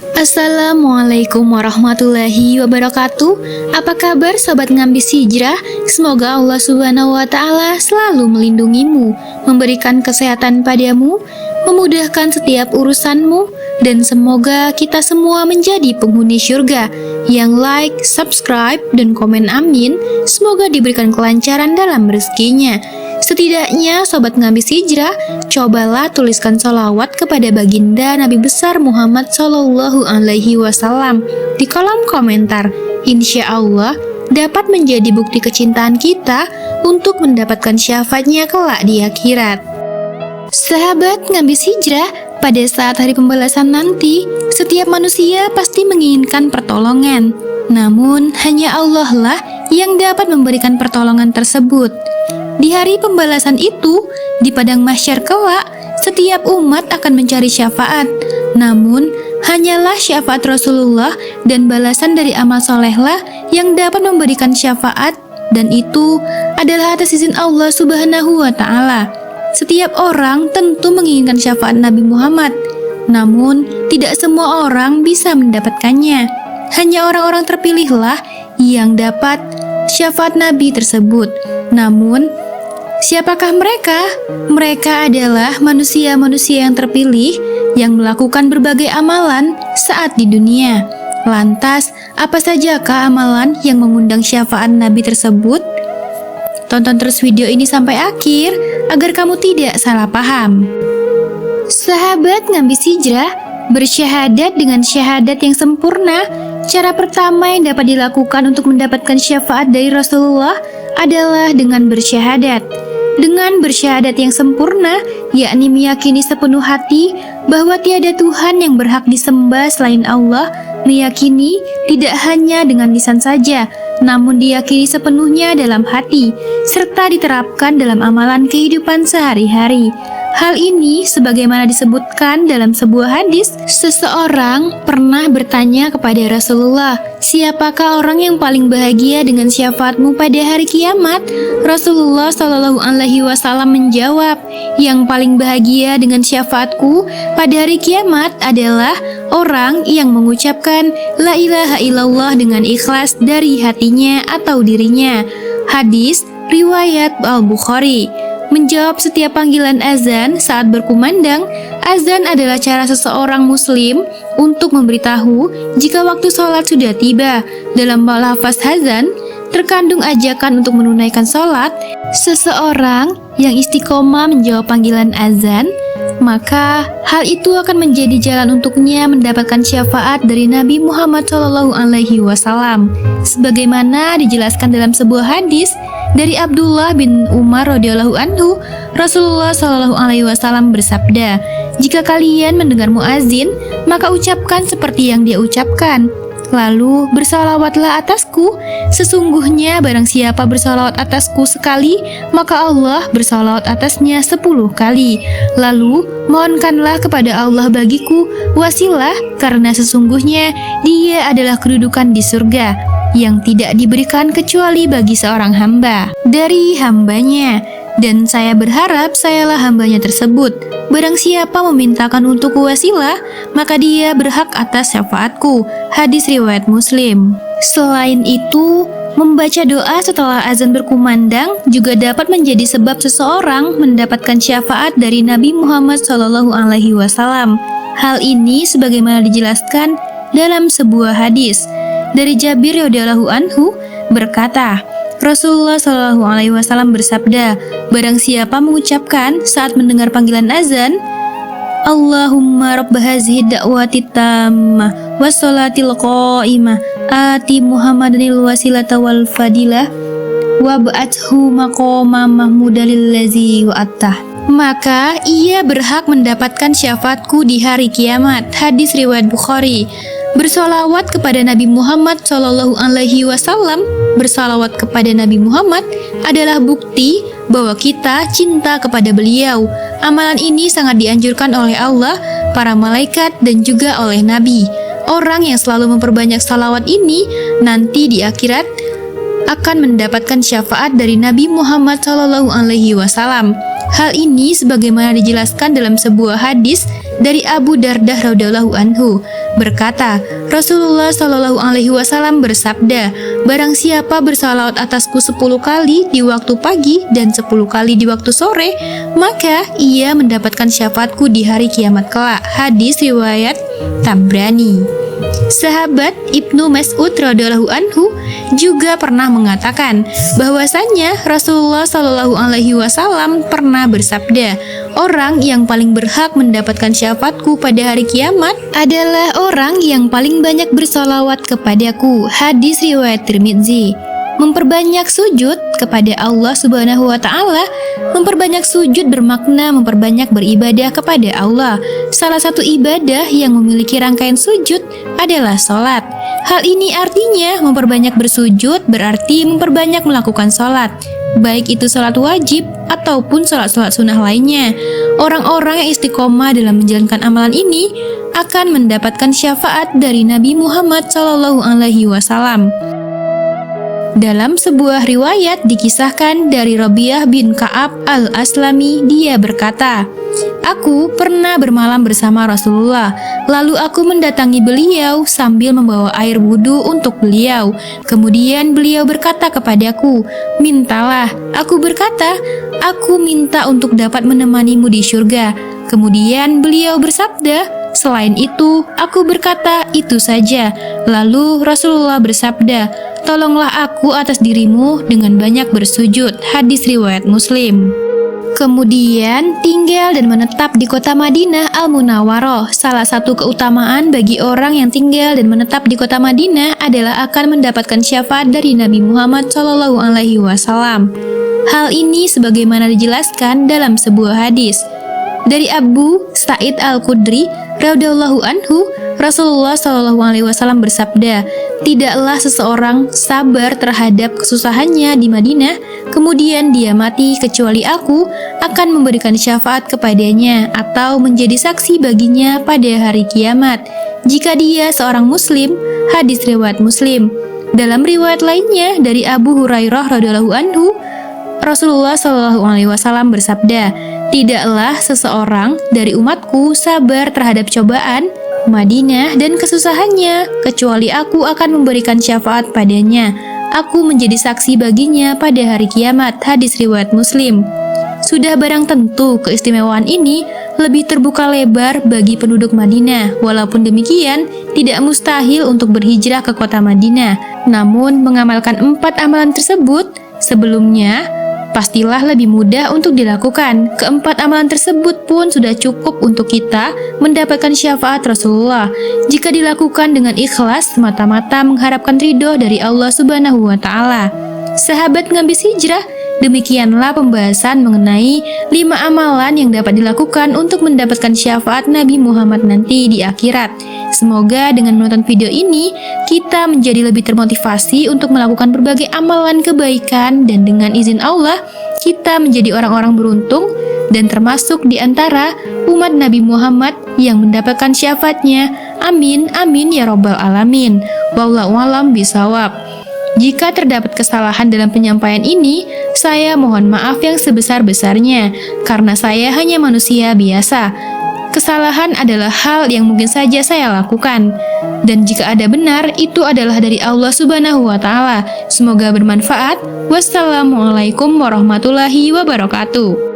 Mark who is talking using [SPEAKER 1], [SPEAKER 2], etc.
[SPEAKER 1] Assalamualaikum warahmatullahi wabarakatuh. Apa kabar sobat ngambis hijrah? Semoga Allah Subhanahu wa taala selalu melindungimu, memberikan kesehatan padamu, memudahkan setiap urusanmu, dan semoga kita semua menjadi penghuni surga. Yang like, subscribe, dan komen amin, semoga diberikan kelancaran dalam rezekinya. Setidaknya sobat ngambis hijrah, cobalah tuliskan sholawat kepada baginda Nabi besar Muhammad Sallallahu Alaihi Wasallam di kolom komentar. Insya Allah dapat menjadi bukti kecintaan kita untuk mendapatkan syafaatnya kelak di akhirat. Sahabat ngambis hijrah, pada saat hari pembalasan nanti, setiap manusia pasti menginginkan pertolongan. Namun hanya Allah lah yang dapat memberikan pertolongan tersebut. Di hari pembalasan itu, di padang mahsyar kelak, setiap umat akan mencari syafaat. Namun, hanyalah syafaat Rasulullah dan balasan dari amal solehlah yang dapat memberikan syafaat, dan itu adalah atas izin Allah Subhanahu wa Ta'ala. Setiap orang tentu menginginkan syafaat Nabi Muhammad, namun tidak semua orang bisa mendapatkannya. Hanya orang-orang terpilihlah yang dapat syafaat Nabi tersebut. Namun, siapakah mereka? Mereka adalah manusia-manusia yang terpilih yang melakukan berbagai amalan saat di dunia. Lantas, apa sajakah amalan yang mengundang syafaat Nabi tersebut? Tonton terus video ini sampai akhir agar kamu tidak salah paham. Sahabat ngambis hijrah, bersyahadat dengan syahadat yang sempurna. Cara pertama yang dapat dilakukan untuk mendapatkan syafaat dari Rasulullah adalah dengan bersyahadat. Dengan bersyahadat yang sempurna, yakni meyakini sepenuh hati bahwa tiada Tuhan yang berhak disembah selain Allah, meyakini tidak hanya dengan lisan saja, namun diyakini sepenuhnya dalam hati, serta diterapkan dalam amalan kehidupan sehari-hari. Hal ini sebagaimana disebutkan dalam sebuah hadis, seseorang pernah bertanya kepada Rasulullah, "Siapakah orang yang paling bahagia dengan syafaatmu pada hari kiamat?" Rasulullah Shallallahu Alaihi Wasallam menjawab, "Yang paling bahagia dengan syafaatku pada hari kiamat adalah orang yang mengucapkan La ilaha illallah dengan ikhlas dari hatinya atau dirinya." Hadis riwayat Al-Bukhari. Menjawab setiap panggilan azan saat berkumandang, azan adalah cara seseorang muslim untuk memberitahu jika waktu sholat sudah tiba. Dalam lafaz azan, terkandung ajakan untuk menunaikan sholat. Seseorang yang istiqomah menjawab panggilan azan, maka hal itu akan menjadi jalan untuknya mendapatkan syafaat dari Nabi Muhammad SAW. Sebagaimana dijelaskan dalam sebuah hadis dari Abdullah bin Umar radhiyallahu anhu, Rasulullah SAW bersabda, "Jika kalian mendengar muazin, maka ucapkan seperti yang dia ucapkan. Lalu bersalawatlah atasku. Sesungguhnya barang siapa bersalawat atasku sekali, maka Allah bersalawat atasnya 10 kali. Lalu mohonkanlah kepada Allah bagiku wasilah, karena sesungguhnya dia adalah kedudukan di surga yang tidak diberikan kecuali bagi seorang hamba dari hambanya. Dan saya berharap sayalah hambanya tersebut. Barang siapa memintakan untukku wasilah, maka dia berhak atas syafaatku." Hadis riwayat Muslim. Selain itu, membaca doa setelah azan berkumandang juga dapat menjadi sebab seseorang mendapatkan syafaat dari Nabi Muhammad SAW. Hal ini sebagaimana dijelaskan dalam sebuah hadis dari Jabir radhiyallahu anhu berkata, Rasulullah SAW bersabda, "Barang siapa mengucapkan saat mendengar panggilan azan, Allahumma rabb hazihi da'wati tammah wassolatil qa'imah ati Muhammadanil wasilata wal fadilah wab'athu maqama mahmudalil lazi wa'attah." Maka ia berhak mendapatkan syafaatku di hari kiamat. Hadis riwayat Bukhari. Bersolawat kepada Nabi Muhammad SAW, bersolawat kepada Nabi Muhammad adalah bukti bahwa kita cinta kepada beliau. Amalan ini sangat dianjurkan oleh Allah, para malaikat, dan juga oleh Nabi. Orang yang selalu memperbanyak salawat ini nanti di akhirat akan mendapatkan syafaat dari Nabi Muhammad SAW. Hal ini sebagaimana dijelaskan dalam sebuah hadis Dari Abu Dardah radhiyallahu anhu berkata, Rasulullah Shallallahu alaihi wasallam bersabda, barang siapa bersalawat atasku 10 kali di waktu pagi dan 10 kali di waktu sore, maka ia mendapatkan syafaatku di hari kiamat kelak. Hadis riwayat Tabrani. Sahabat Ibnu Mas'ud radhiyallahu anhu juga pernah mengatakan bahwasannya Rasulullah Shallallahu alaihi wasallam pernah bersabda, orang yang paling berhak mendapatkan syafaatku pada hari kiamat adalah orang yang paling banyak bersolawat kepadaku. Hadis riwayat Tirmidzi. Memperbanyak sujud kepada Allah Subhanahu wa Ta'ala. Memperbanyak sujud bermakna memperbanyak beribadah kepada Allah. Salah satu ibadah yang memiliki rangkaian sujud adalah sholat. Hal ini artinya memperbanyak bersujud berarti memperbanyak melakukan sholat, baik itu sholat wajib ataupun sholat-sholat sunnah lainnya. Orang-orang yang istiqomah dalam menjalankan amalan ini akan mendapatkan syafaat dari Nabi Muhammad SAW. Dalam sebuah riwayat dikisahkan dari Rabi'ah bin Ka'ab al-Aslami, dia berkata, aku pernah bermalam bersama Rasulullah, lalu aku mendatangi beliau sambil membawa air wudhu untuk beliau. Kemudian beliau berkata kepadaku, mintalah. Aku berkata, aku minta untuk dapat menemanimu di surga. Kemudian beliau bersabda, selain itu, aku berkata, itu saja. Lalu Rasulullah bersabda, tolonglah aku atas dirimu dengan banyak bersujud. Hadis riwayat Muslim. Kemudian tinggal dan menetap di kota Madinah Al-Munawwaroh. Salah satu keutamaan bagi orang yang tinggal dan menetap di kota Madinah adalah akan mendapatkan syafaat dari Nabi Muhammad SAW. Hal ini sebagaimana dijelaskan dalam sebuah hadis dari Abu Sa'id Al-Khudri radhiyallahu anhu, Rasulullah SAW bersabda, tidaklah seseorang sabar terhadap kesusahannya di Madinah, kemudian dia mati kecuali aku akan memberikan syafaat kepadanya atau menjadi saksi baginya pada hari kiamat, jika dia seorang muslim. Hadis riwayat Muslim. Dalam riwayat lainnya dari Abu Hurairah radhiyallahu anhu, Rasulullah SAW bersabda, tidaklah seseorang dari umatku sabar terhadap cobaan Madinah dan kesusahannya, kecuali aku akan memberikan syafaat padanya. Aku menjadi saksi baginya pada hari kiamat. Hadis riwayat Muslim. Sudah barang tentu keistimewaan ini lebih terbuka lebar bagi penduduk Madinah. Walaupun demikian, tidak mustahil untuk berhijrah ke kota Madinah. Namun, mengamalkan 4 amalan tersebut sebelumnya pastilah lebih mudah untuk dilakukan. Keempat amalan tersebut pun sudah cukup untuk kita mendapatkan syafaat Rasulullah jika dilakukan dengan ikhlas semata-mata mengharapkan ridho dari Allah Subhanahu wa Ta'ala. Sahabat Ngambis Hijrah, demikianlah pembahasan mengenai 5 amalan yang dapat dilakukan untuk mendapatkan syafaat Nabi Muhammad nanti di akhirat. Semoga dengan menonton video ini, kita menjadi lebih termotivasi untuk melakukan berbagai amalan kebaikan dan dengan izin Allah, kita menjadi orang-orang beruntung dan termasuk di antara umat Nabi Muhammad yang mendapatkan syafaatnya. Amin, amin ya robbal alamin. Wallahu a'lam bishawab. Jika terdapat kesalahan dalam penyampaian ini, saya mohon maaf yang sebesar-besarnya, karena saya hanya manusia biasa. Kesalahan adalah hal yang mungkin saja saya lakukan. Dan jika ada benar, itu adalah dari Allah Subhanahu wa Ta'ala. Semoga bermanfaat. Wassalamualaikum warahmatullahi wabarakatuh.